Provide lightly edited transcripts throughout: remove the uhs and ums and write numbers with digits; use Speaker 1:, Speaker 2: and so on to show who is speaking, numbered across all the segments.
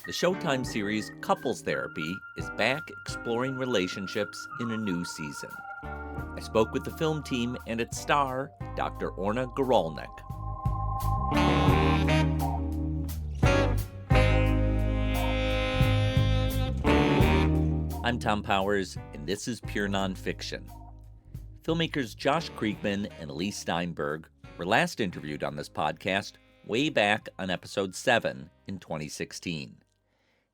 Speaker 1: The Showtime series Couples Therapy is back exploring relationships in a new season. I spoke with the film team and its star, Dr. Orna Guralnik. I'm Thom Powers, and this is Pure Nonfiction. Filmmakers Josh Kriegman and Elise Steinberg were last interviewed on this podcast way back on episode 7 in 2016.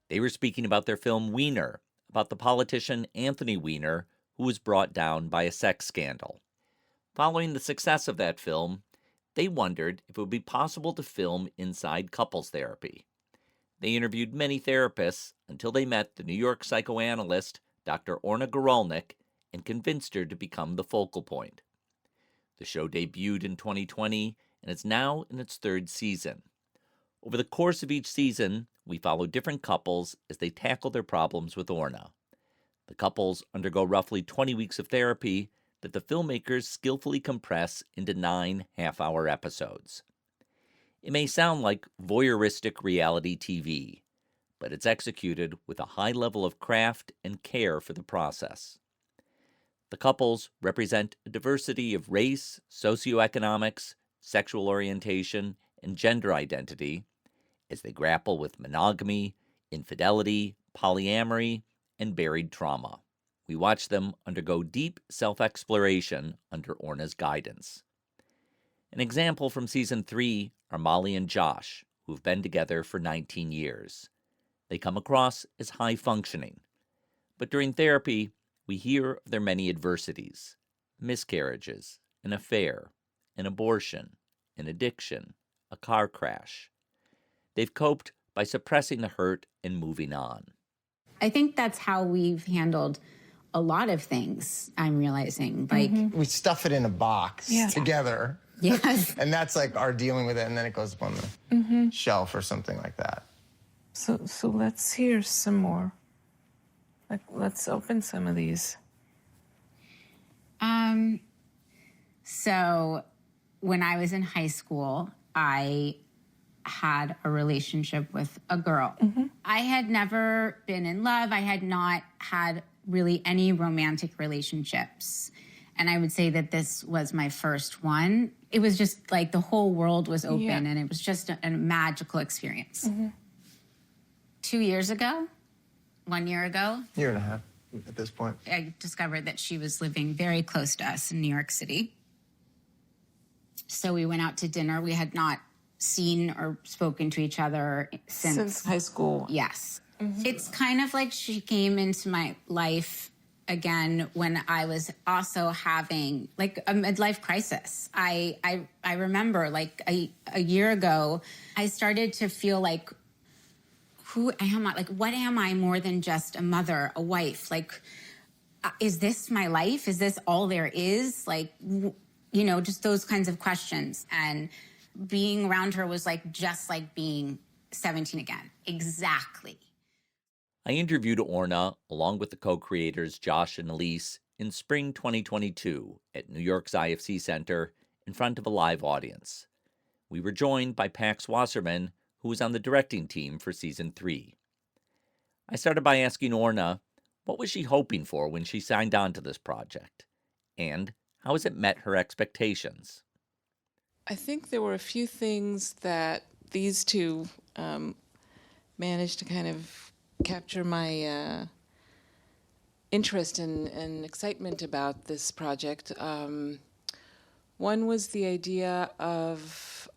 Speaker 1: They were speaking about their film Weiner, about the politician Anthony Weiner, who was brought down by a sex scandal. Following the success of that film, they wondered if it would be possible to film inside couples therapy. They interviewed many therapists until they met the New York psychoanalyst Dr. Orna Guralnik and convinced her to become the focal point. The show debuted in 2020 and is now in its third season. Over the course of each season, we follow different couples as they tackle their problems with Orna. The couples undergo roughly 20 weeks of therapy that the filmmakers skillfully compress into 9 half-hour episodes. It may sound like voyeuristic reality TV, but it's executed with a high level of craft and care for the process. The couples represent a diversity of race, socioeconomics, sexual orientation, and gender identity as they grapple with monogamy, infidelity, polyamory, and buried trauma. We watch them undergo deep self-exploration under Orna's guidance. An example from season 3 are Molly and Josh, who've been together for 19 years. They come across as high-functioning, but during therapy, we hear of their many adversities: miscarriages, an affair, an abortion, an addiction, a car crash. They've coped by suppressing the hurt and moving on.
Speaker 2: I think that's how we've handled a lot of things, I'm realizing. Like,
Speaker 3: we stuff it in a box together.
Speaker 2: Yes.
Speaker 3: And that's like our dealing with it, and then it goes up on the shelf or something like that.
Speaker 4: So let's hear some more. Like, let's open some of these.
Speaker 2: So when I was in high school, I had a relationship with a girl. I had never been in love. I had not had really any romantic relationships. And I would say that this was my first one. It was just like the whole world was open, and it was just a magical experience. 2 years ago, 1 year ago.
Speaker 3: Year and a half at this point.
Speaker 2: I discovered that she was living very close to us in New York City. So we went out to dinner. We had not seen or spoken to each other since
Speaker 4: high school.
Speaker 2: Yes. It's kind of like she came into my life again when I was also having like a midlife crisis. I remember like a year ago, I started to feel like, who am I? Like, what am I more than just a mother, a wife? Like, is this my life? Is this all there is? Like, you know, just those kinds of questions. And being around her was like just like being 17 again. Exactly.
Speaker 1: I interviewed Orna along with the co-creators Josh and Elise in spring 2022 at New York's IFC Center in front of a live audience. We were joined by Pax Wasserman, who was on the directing team for season 3. I started by asking Orna, what was she hoping for when she signed on to this project? And how has it met her expectations?
Speaker 4: I think there were a few things that these two managed to kind of capture my interest and excitement about this project. One was the idea of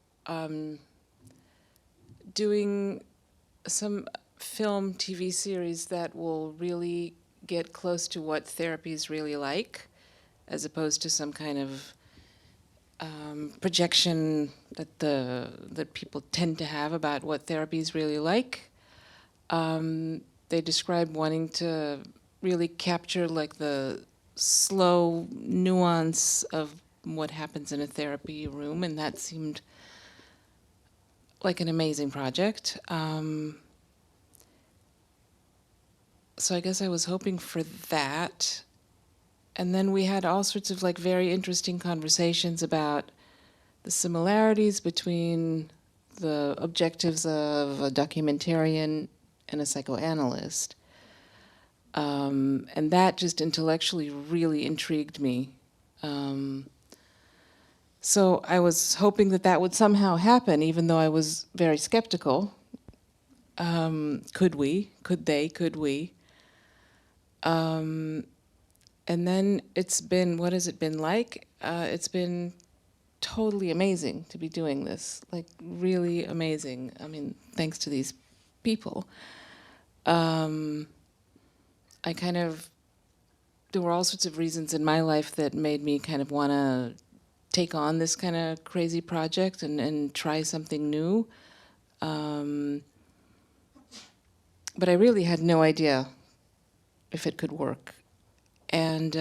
Speaker 4: doing some film TV series that will really get close to what therapy is really like, as opposed to some kind of projection that people tend to have about what therapy is really like. They described wanting to really capture like the slow nuance of what happens in a therapy room, and that seemed like an amazing project. So I guess I was hoping for that. And then we had all sorts of like very interesting conversations about the similarities between the objectives of a documentarian and a psychoanalyst. And that just intellectually really intrigued me. So I was hoping that that would somehow happen, even though I was very skeptical. Could we? Could they? Could we? And then it's been, what has it been like? It's been totally amazing to be doing this, like really amazing. I mean, thanks to these people. There were all sorts of reasons in my life that made me kind of want to take on this kind of crazy project and try something new. But I really had no idea if it could work. And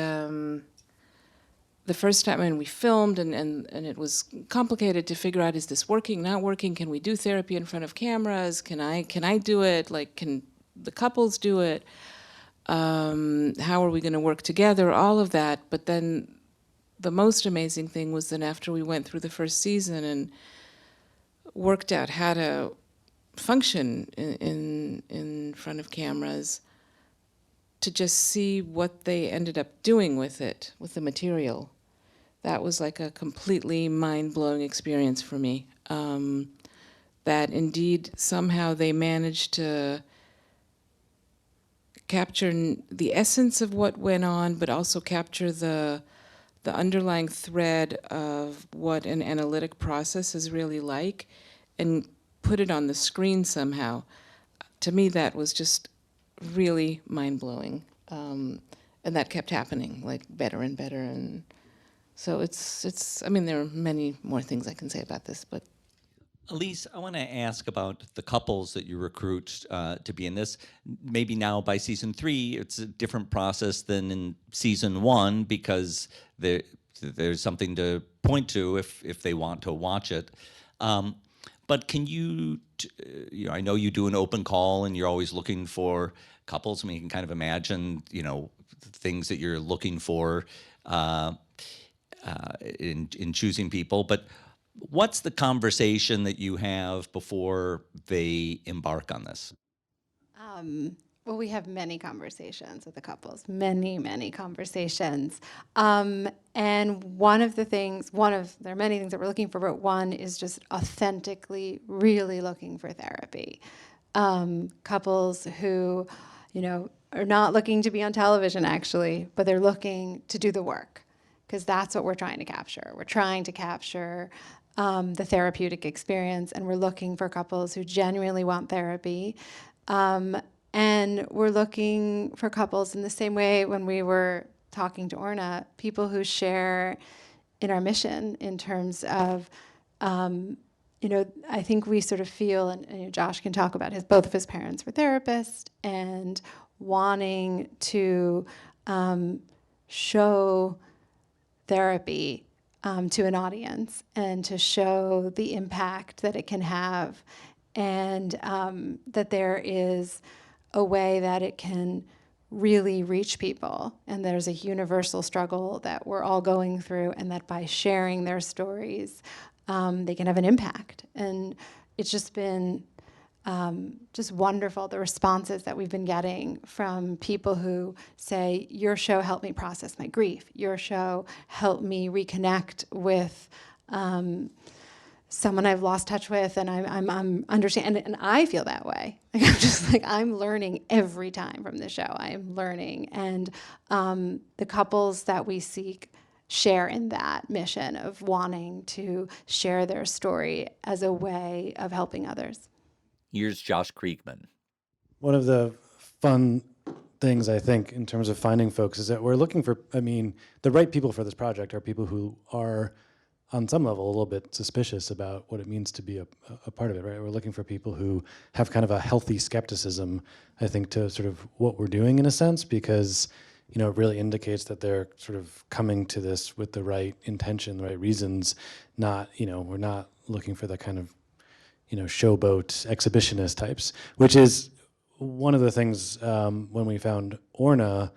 Speaker 4: the first time when we filmed and it was complicated to figure out, is this working, not working? Can we do therapy in front of cameras? Can I do it? Like, can the couples do it? How are we going to work together? All of that. But then the most amazing thing was then after we went through the first season and worked out how to function in front of cameras, to just see what they ended up doing with it, with the material. That was like a completely mind-blowing experience for me. That indeed somehow they managed to capture the essence of what went on, but also capture the underlying thread of what an analytic process is really like, and put it on the screen somehow. To me, that was just really mind-blowing. And that kept happening, like better and better. And so it's I mean, there are many more things I can say about this, but.
Speaker 1: Elise, I want to ask about the couples that you recruit to be in this. Maybe now by season 3, it's a different process than in season 1, because there's something to point to if they want to watch it. But can you, I know you do an open call and you're always looking for couples. I mean, you can kind of imagine, things that you're looking for in choosing people. But what's the conversation that you have before they embark on this?
Speaker 5: Well, we have many conversations with the couples, many conversations. And there are many things that we're looking for, but one is just authentically really looking for therapy. Couples who, are not looking to be on television actually, but they're looking to do the work, because that's what we're trying to capture. We're trying to capture the therapeutic experience, and we're looking for couples who genuinely want therapy. And we're looking for couples in the same way when we were talking to Orna, people who share in our mission in terms of, I think we sort of feel, and Josh can talk about both of his parents were therapists, and wanting to show therapy to an audience and to show the impact that it can have, and that there is a way that it can really reach people, and there's a universal struggle that we're all going through, and that by sharing their stories, they can have an impact. And it's just been just wonderful, the responses that we've been getting from people who say, your show helped me process my grief. Your show helped me reconnect with someone I've lost touch with, and I'm understanding, and I feel that way. Like, I'm just like, I'm learning every time from the show. I am learning, and the couples that we seek share in that mission of wanting to share their story as a way of helping others.
Speaker 1: Here's Josh Kriegman.
Speaker 6: One of the fun things, I think, in terms of finding folks is that we're looking for, the right people for this project are people who are, on some level, a little bit suspicious about what it means to be a part of it, right? We're looking for people who have kind of a healthy skepticism, I think, to sort of what we're doing in a sense, because, it really indicates that they're sort of coming to this with the right intention, the right reasons, not, we're not looking for the kind of, showboat exhibitionist types, which is one of the things when we found Orna,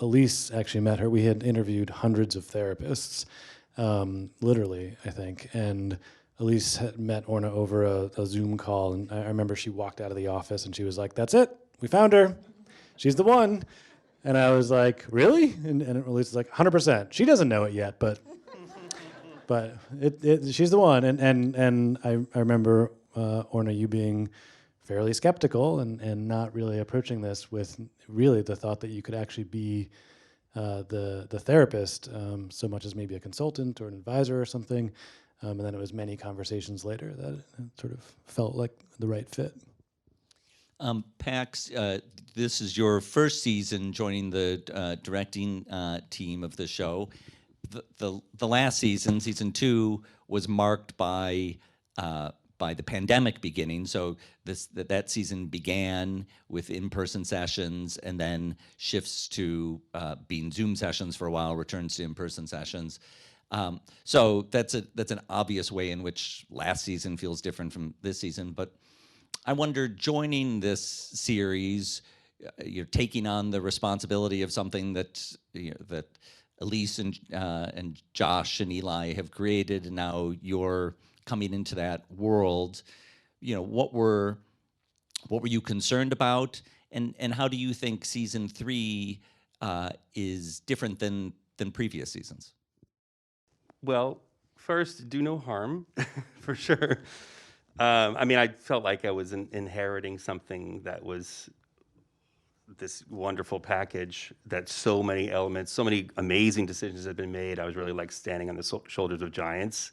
Speaker 6: Elise actually met her. We had interviewed hundreds of therapists, literally, I think. And Elise had met Orna over a Zoom call, and I remember she walked out of the office and she was like, "That's it, we found her. She's the one." And I was like, "Really?" And Elise was like, "100%. She doesn't know it yet, but she's the one." And I remember Orna, you being fairly skeptical and not really approaching this with really the thought that you could actually be the therapist so much as maybe a consultant or an advisor or something. And then it was many conversations later that it sort of felt like the right fit.
Speaker 1: Pax, this is your first season joining the directing team of the show. The last season, season 2, was marked by the pandemic beginning. So that season began with in-person sessions, and then shifts to being Zoom sessions for a while, returns to in-person sessions. So that's an obvious way in which last season feels different from this season. But I wonder, joining this series, you're taking on the responsibility of something that that Elise and Josh and Eli have created, and now you're coming into that world. What were you concerned about, and how do you think season 3 is different than previous seasons?
Speaker 7: Well, first, do no harm, for sure. I felt like I was inheriting something that was this wonderful package, that so many elements, so many amazing decisions had been made. I was really like standing on the shoulders of giants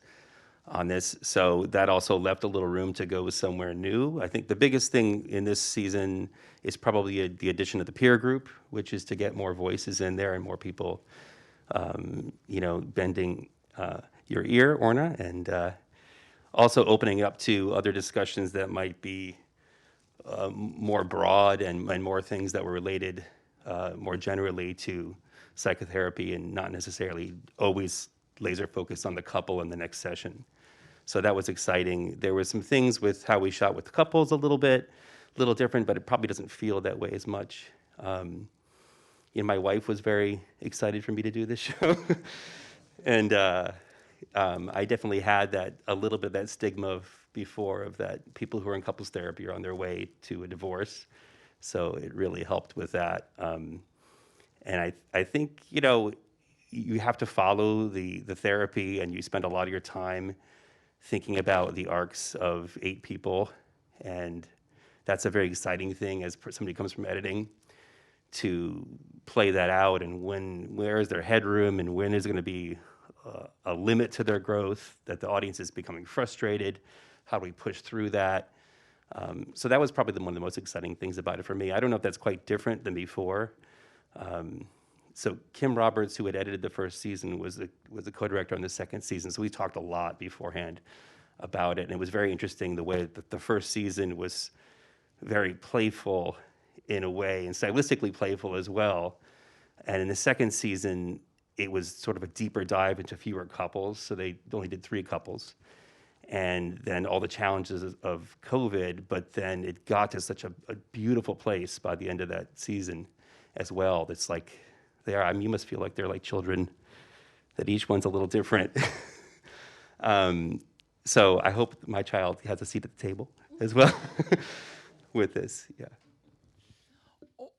Speaker 7: on this. So that also left a little room to go somewhere new. I think the biggest thing in this season is probably the addition of the peer group, which is to get more voices in there and more people, bending your ear, Orna, and also opening up to other discussions that might be more broad and more things that were related more generally to psychotherapy, and not necessarily always laser focused on the couple in the next session. So that was exciting. There were some things with how we shot with the couples a little different, but it probably doesn't feel that way as much. My wife was very excited for me to do this show. And I definitely had a little bit of that stigma before of that people who are in couples therapy are on their way to a divorce. So it really helped with that. And I think, you have to follow the therapy, and you spend a lot of your time thinking about the arcs of 8 people. And that's a very exciting thing as somebody comes from editing, to play that out, and where is their headroom, and when is going to be a limit to their growth, that the audience is becoming frustrated. How do we push through that? So that was probably one of the most exciting things about it for me. I don't know if that's quite different than before. So Kim Roberts, who had edited the first season, was the co-director on the second season. So we talked a lot beforehand about it, and it was very interesting the way that the first season was very playful in a way, and stylistically playful as well. And in the second season, it was sort of a deeper dive into fewer couples. So they only did 3 couples. And then all the challenges of COVID, but then it got to such a beautiful place by the end of that season as well. That's like, you must feel like they're like children, that each one's a little different. So I hope my child has a seat at the table as well with this, yeah.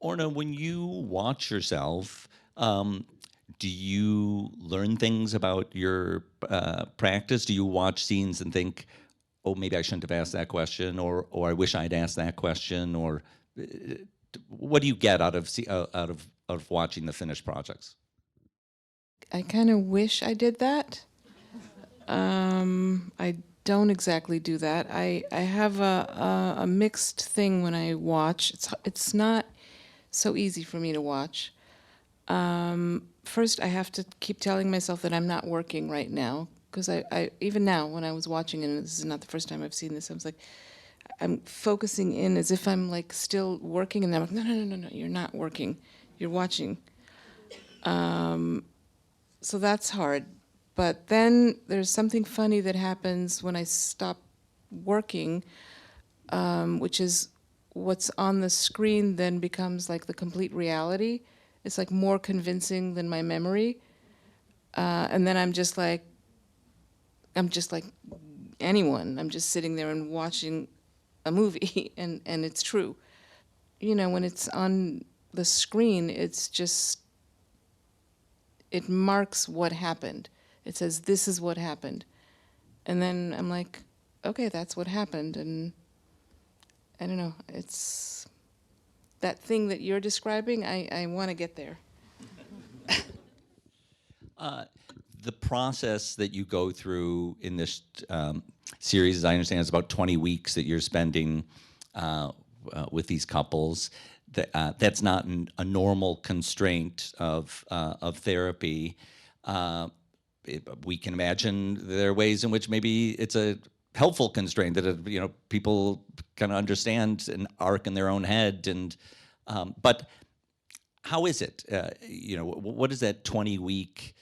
Speaker 1: Orna, when you watch yourself, do you learn things about your practice? Do you watch scenes and think, oh, maybe I shouldn't have asked that question, or I wish I'd asked that question, or what do you get out of watching the finished projects?
Speaker 4: I kind of wish I did that. I don't exactly do that. I have a mixed thing when I watch. It's not so easy for me to watch. First, I have to keep telling myself that I'm not working right now, because I even now when I was watching, and this is not the first time I've seen this, I was like, I'm focusing in as if I'm like still working, and then I'm like, no, you're not working, you're watching. So that's hard. But then there's something funny that happens when I stop working, which is what's on the screen then becomes like the complete reality. It's like more convincing than my memory. And then I'm just like anyone. I'm just sitting there and watching a movie, and it's true. You know, when it's on the screen, it's just, it marks what happened. It says, this is what happened. And then I'm like, okay, that's what happened. And I don't know, it's that thing that you're describing, I want to get there.
Speaker 1: The process that you go through in this series, as I understand, is about 20 weeks that you're spending with these couples. That's not a normal constraint of therapy. We can imagine there are ways in which maybe it's a helpful constraint that people kind of understand an arc in their own head. And but how is it? What does that 20-week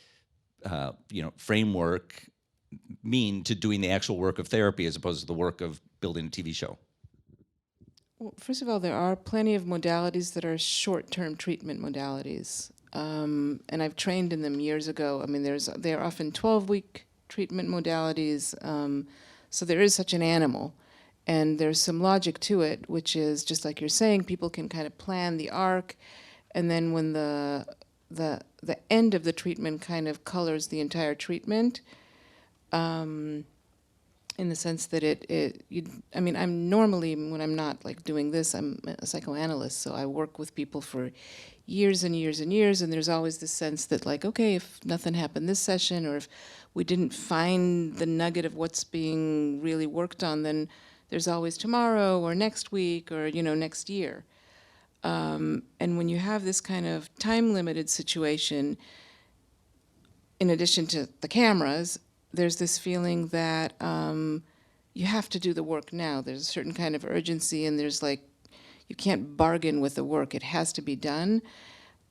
Speaker 1: framework mean to doing the actual work of therapy as opposed to the work of building a TV show?
Speaker 4: Well, first of all, there are plenty of modalities that are short-term treatment modalities, and I've trained in them years ago. I mean, they're often 12-week treatment modalities, so there is such an animal, and there's some logic to it, which is just like you're saying, people can kind of plan the arc, and then when the end of the treatment kind of colors the entire treatment. In the sense that I'm normally, when I'm not like doing this, I'm a psychoanalyst, so I work with people for years and years and years, and there's always this sense that like, okay, if nothing happened this session, or if we didn't find the nugget of what's being really worked on, then there's always tomorrow or next week or, next year. And when you have this kind of time-limited situation, in addition to the cameras, there's this feeling that you have to do the work now. There's a certain kind of urgency, and there's like, you can't bargain with the work. It has to be done.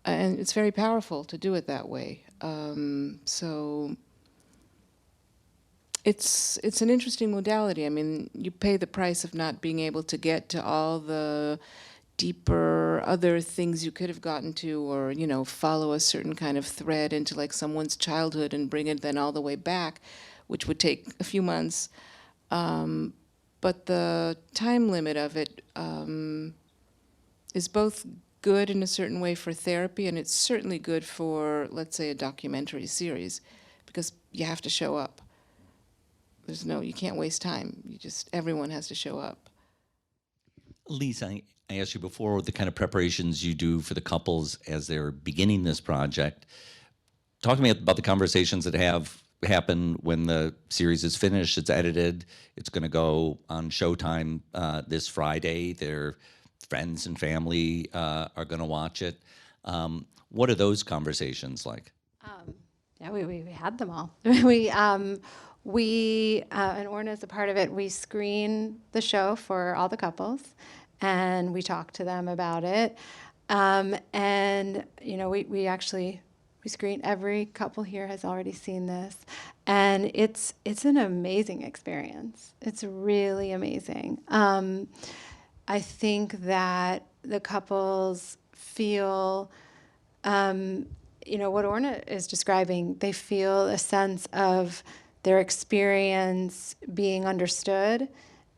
Speaker 4: And it's very powerful to do it that way. So it's an interesting modality. I mean, you pay the price of not being able to get to all the deeper other things you could have gotten to, or follow a certain kind of thread into like someone's childhood and bring it then all the way back, which would take a few months, but the time limit of it is both good in a certain way for therapy, and it's certainly good for, let's say, a documentary series, because you have to show up. You can't waste time. Everyone has to show up.
Speaker 1: Elise, I asked you before the kind of preparations you do for the couples as they're beginning this project. Talk to me about the conversations that happen when the series is finished, it's edited, it's going to go on Showtime this Friday. Their friends and family are going to watch it. What are those conversations like?
Speaker 5: Yeah, we had them all. We and Orna is a part of it. We screen the show for all the couples, and we talk to them about it. And we screen, every couple here has already seen this, and it's an amazing experience. It's really amazing. I think that the couples feel, what Orna is describing, they feel a sense of their experience being understood,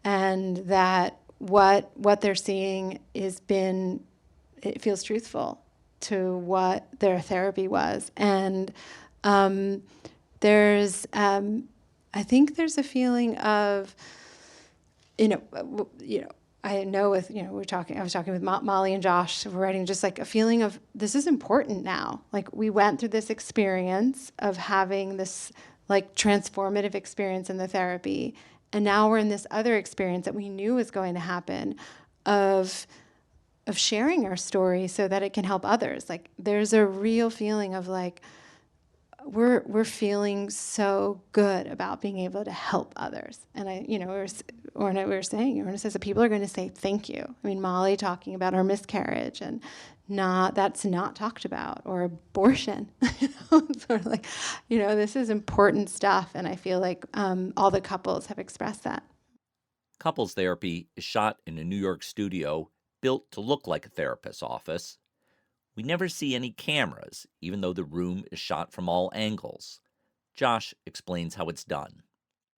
Speaker 5: and that what they're seeing it feels truthful to what their therapy was. And there's, I think there's a feeling of, I know with, I was talking with Molly and Josh, we're writing just like a feeling of, this is important now. Like, we went through this experience of having this like transformative experience in the therapy, and now we're in this other experience that we knew was going to happen of sharing our story so that it can help others. Like, there's a real feeling of like, we're feeling so good about being able to help others. And Orna says that people are going to say thank you. I mean, Molly talking about her miscarriage, and that's not talked about, or abortion. Sort of like, this is important stuff, and I feel like all the couples have expressed that.
Speaker 1: Couples therapy is shot in a New York studio built to look like a therapist's office. We never see any cameras, even though the room is shot from all angles. Josh explains how it's done.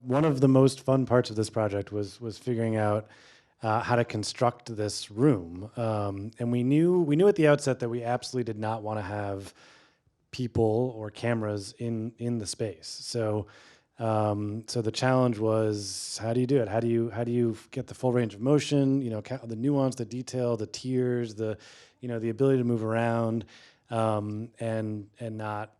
Speaker 6: One of the most fun parts of this project was figuring out how to construct this room, and we knew at the outset that we absolutely did not want to have people or cameras in the space. So the challenge was, how do you do it? How do you get the full range of motion? The nuance, the detail, the tiers, the ability to move around, and not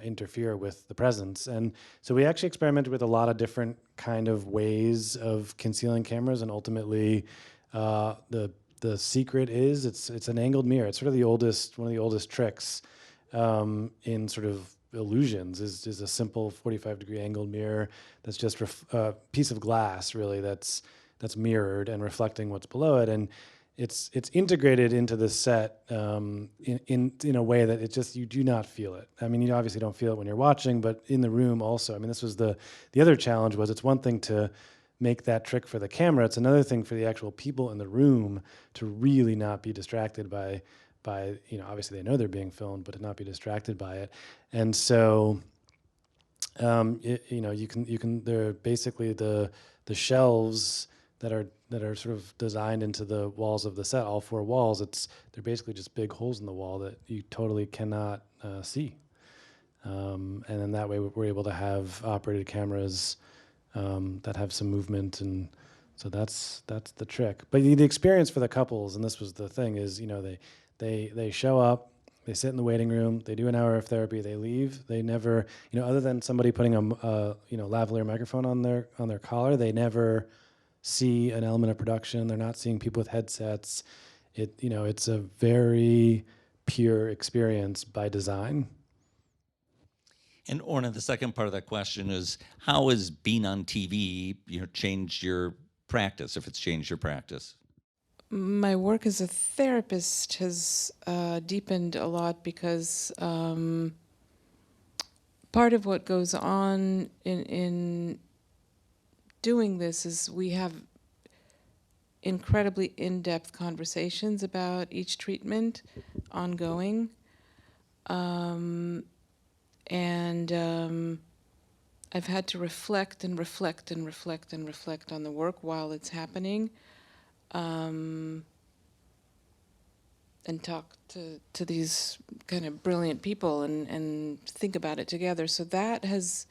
Speaker 6: interfere with the presence. And so we actually experimented with a lot of different kind of ways of concealing cameras, and ultimately the secret is it's an angled mirror. It's sort of one of the oldest tricks in sort of illusions is a simple 45-degree angled mirror that's just a piece of glass, really, that's mirrored and reflecting what's below it. And it's integrated into the set in a way that you do not feel it. I mean, you obviously don't feel it when you're watching, but in the room also. I mean, this was the other challenge was, it's one thing to make that trick for the camera. It's another thing for the actual people in the room to really not be distracted by obviously they know they're being filmed, but to not be distracted by it. And so you can they're basically the shelves that are sort of designed into the walls of the set, all four walls. They're basically just big holes in the wall that you totally cannot see. And then that way we're able to have operated cameras that have some movement, and so that's the trick. But the experience for the couples, and this was the thing, is they show up, they sit in the waiting room, they do an hour of therapy, they leave. They never, other than somebody putting a lavalier microphone on their collar, they never see an element of production. They're not seeing people with headsets. It's a very pure experience by design.
Speaker 1: And Orna, the second part of that question is, how has being on TV, changed your practice, if it's changed your practice?
Speaker 4: My work as a therapist has deepened a lot because part of what goes on in doing this is we have incredibly in-depth conversations about each treatment, ongoing. And I've had to reflect and reflect and reflect and reflect on the work while it's happening, and talk to these kind of brilliant people and think about it together. So that has,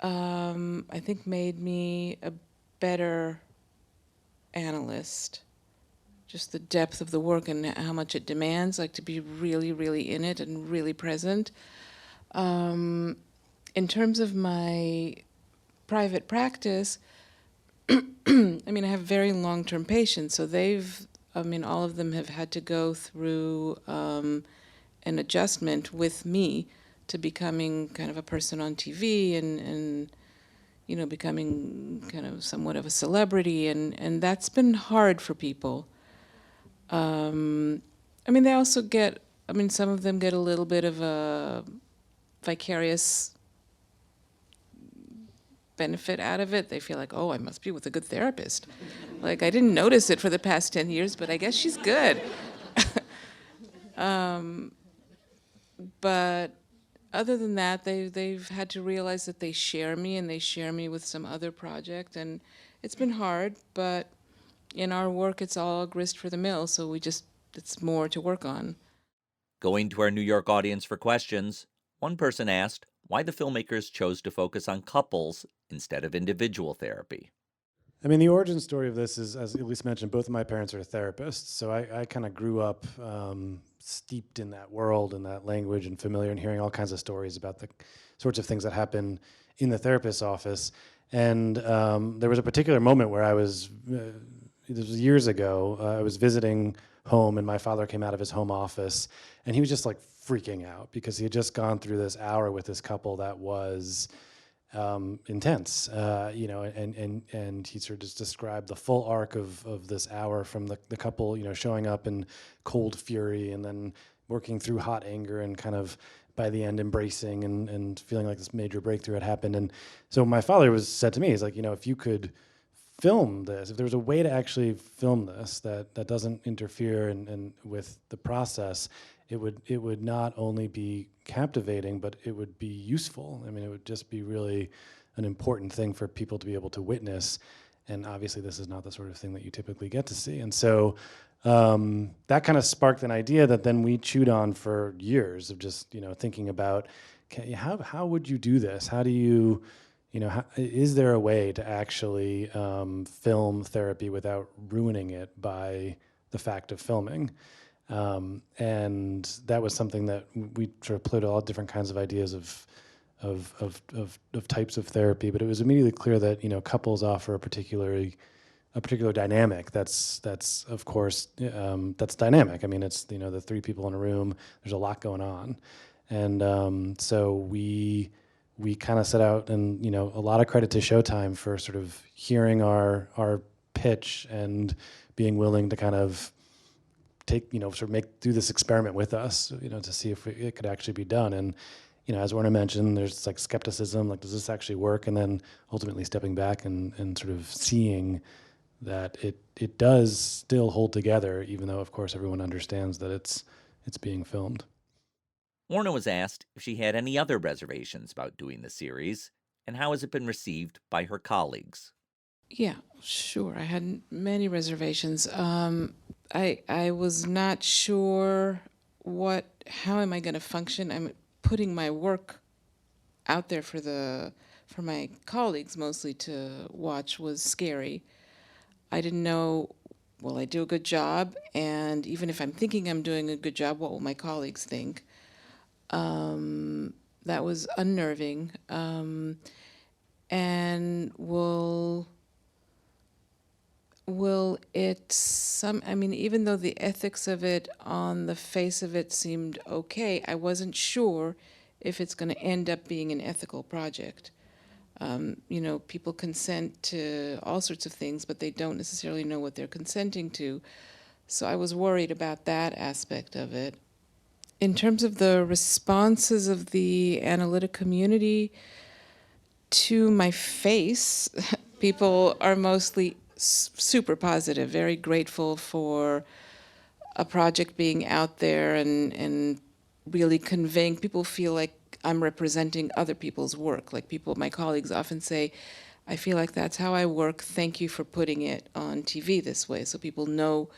Speaker 4: I think, made me a better analyst. Just the depth of the work and how much it demands, like to be really, really in it and really present. In terms of my private practice, I mean, I have very long-term patients, so all of them have had to go through an adjustment with me to becoming kind of a person on TV and becoming kind of somewhat of a celebrity, and that's been hard for people. They also get, some of them get a little bit of a vicarious benefit out of it. They feel like, oh, I must be with a good therapist. Like, I didn't notice it for the past 10 years, but I guess she's good. But other than that, they've had to realize that they share me, and they share me with some other project, and it's been hard, but in our work, it's all grist for the mill, so it's more to work on.
Speaker 1: Going to our New York audience for questions, one person asked why the filmmakers chose to focus on couples instead of individual therapy.
Speaker 6: I mean, the origin story of this is, as Elise mentioned, both of my parents are therapists, so I kind of grew up steeped in that world and that language and familiar and hearing all kinds of stories about the sorts of things that happen in the therapist's office. And there was a particular moment where I was, this was years ago, I was visiting home, and my father came out of his home office, and he was just like freaking out because he had just gone through this hour with this couple that was intense, and he sort of just described the full arc of this hour, from the couple, showing up in cold fury and then working through hot anger and kind of by the end embracing and feeling like this major breakthrough had happened. And so my father said to me, he's like, if you could film this, if there was a way to actually film this that doesn't interfere and with the process, it would not only be captivating, but it would be useful. I mean, it would just be really an important thing for people to be able to witness. And obviously, this is not the sort of thing that you typically get to see. And so that kind of sparked an idea that then we chewed on for years of just, thinking about, how would you do this? How do you, is there a way to actually film therapy without ruining it by the fact of filming? And that was something that we sort of played all different kinds of ideas of types of therapy, but it was immediately clear that couples offer a particular dynamic that's of course that's dynamic. I mean, it's the three people in a room. There's a lot going on, and so we kind of set out, and a lot of credit to Showtime for sort of hearing our pitch and being willing to kind of take sort of do this experiment with us, to see if it could actually be done. And as Orna mentioned, there's like skepticism, like, does this actually work? And then ultimately stepping back and sort of seeing that it does still hold together, even though, of course, everyone understands that it's being filmed.
Speaker 1: Orna was asked if she had any other reservations about doing the series, and how has it been received by her colleagues.
Speaker 4: Yeah, sure. I had many reservations. I was not sure how am I going to function. I'm putting my work out there for my colleagues mostly to watch was scary. I didn't know, will I do a good job? And even if I'm thinking I'm doing a good job, what will my colleagues think? That was unnerving. And will even though the ethics of it on the face of it seemed okay, I wasn't sure if it's going to end up being an ethical project. People consent to all sorts of things, but they don't necessarily know what they're consenting to. So I was worried about that aspect of it. In terms of the responses of the analytic community to my face, people are mostly super positive, very grateful for a project being out there and really conveying. People feel like I'm representing other people's work. Like my colleagues often say, I feel like that's how I work. Thank you for putting it on TV this way, so people know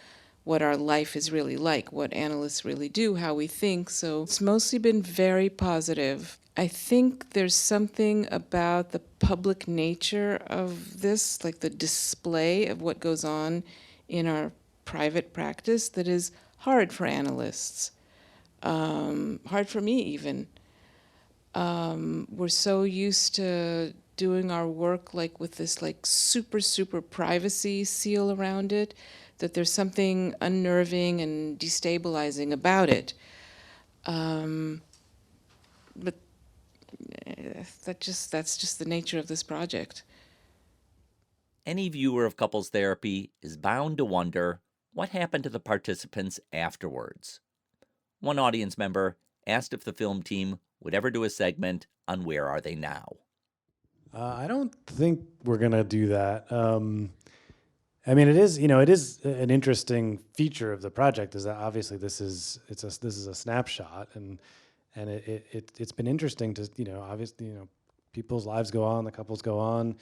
Speaker 4: what our life is really like, what analysts really do, how we think. So it's mostly been very positive. I think there's something about the public nature of this, like the display of what goes on in our private practice, that is hard for analysts, hard for me even. We're so used to doing our work like with this like super, super privacy seal around it, that there's something unnerving and destabilizing about it. But that's just the nature of this project.
Speaker 1: Any viewer of couples therapy is bound to wonder what happened to the participants afterwards. One audience member asked if the film team would ever do a segment on Where Are They Now?
Speaker 6: I don't think we're going to do that. I mean, it is an interesting feature of the project is that obviously this is a snapshot, and it's been interesting to obviously people's lives go on, the couples go on,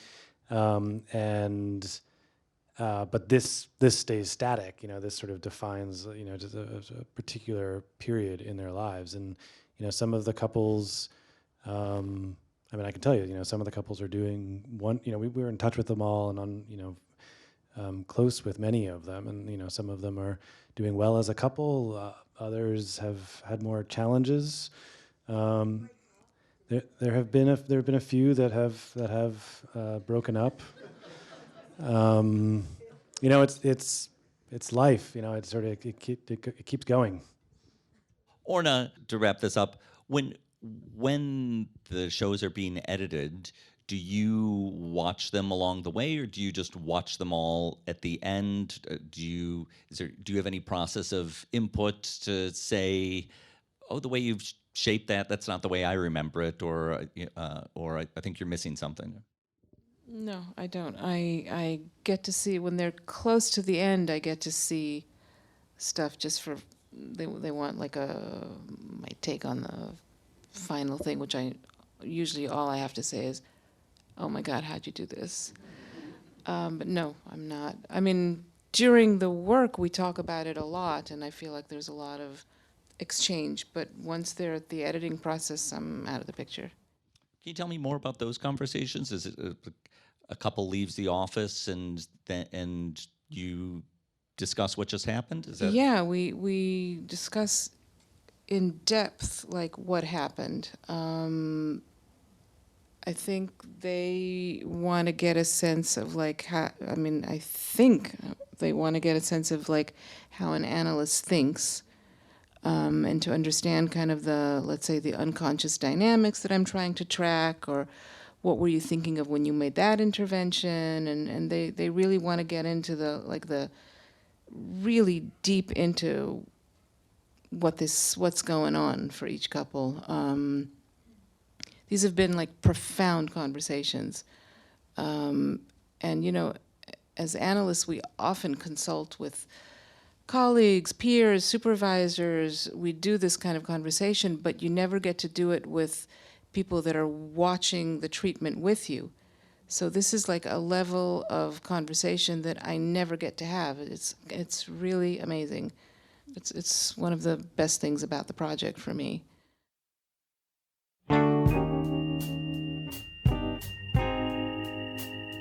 Speaker 6: but this stays static. This sort of defines just a particular period in their lives, and some of the couples. I mean, I can tell you, some of the couples are doing one. We were in touch with them all and on close with many of them, and some of them are doing well as a couple. Others have had more challenges. There have been a few that have broken up. It's life. It's sort of it keeps going.
Speaker 1: Orna, to wrap this up, when the shows are being edited, do you watch them along the way, or do you just watch them all at the end? Do you have any process of input to say, oh, the way you've shaped that's not the way I remember it, or I think you're missing something?
Speaker 4: No, I don't. I get to see when they're close to the end. I get to see stuff just for they want like my take on the final thing, which I usually all I have to say is, "Oh my God, how'd you do this?" But no, I'm not. I mean, during the work we talk about it a lot, and I feel like there's a lot of exchange. But once they're at the editing process, I'm out of the picture.
Speaker 1: Can you tell me more about those conversations? Is it a couple leaves the office and you discuss what just happened? Is that
Speaker 4: Yeah, we discuss in depth like what happened. I think they want to get a sense of like how. I mean, I think they want to get a sense of like how an analyst thinks, and to understand kind of the, let's say, the unconscious dynamics that I'm trying to track, or what were you thinking of when you made that intervention, and they really want to get into the really deep into what's going on for each couple. These have been like profound conversations, and as analysts, we often consult with colleagues, peers, supervisors. We do this kind of conversation, but you never get to do it with people that are watching the treatment with you. So this is like a level of conversation that I never get to have. It's really amazing. It's one of the best things about the project for me.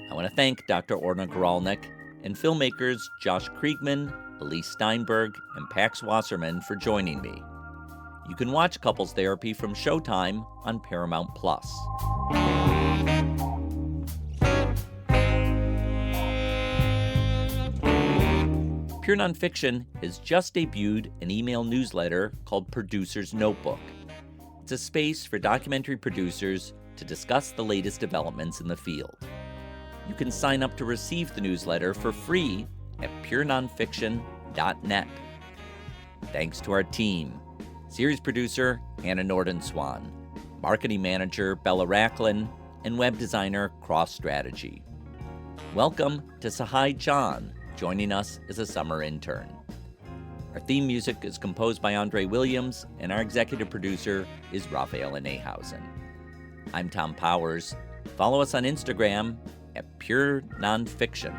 Speaker 1: I want to thank Dr. Orna Guralnik and filmmakers Josh Kriegman, Elise Steinberg, and Pax Wasserman for joining me. You can watch Couples Therapy from Showtime on Paramount+. Pure Nonfiction has just debuted an email newsletter called Producer's Notebook. It's a space for documentary producers to discuss the latest developments in the field. You can sign up to receive the newsletter for free at purenonfiction.net. Thanks to our team, series producer Hannah Norden-Swan, marketing manager Bella Racklin, and web designer Cross Strategy. Welcome to Sahai John, joining us as a summer intern. Our theme music is composed by Andre Williams, and our executive producer is Raphael Nehausen. I'm Thom Powers. Follow us on Instagram at Pure Nonfiction.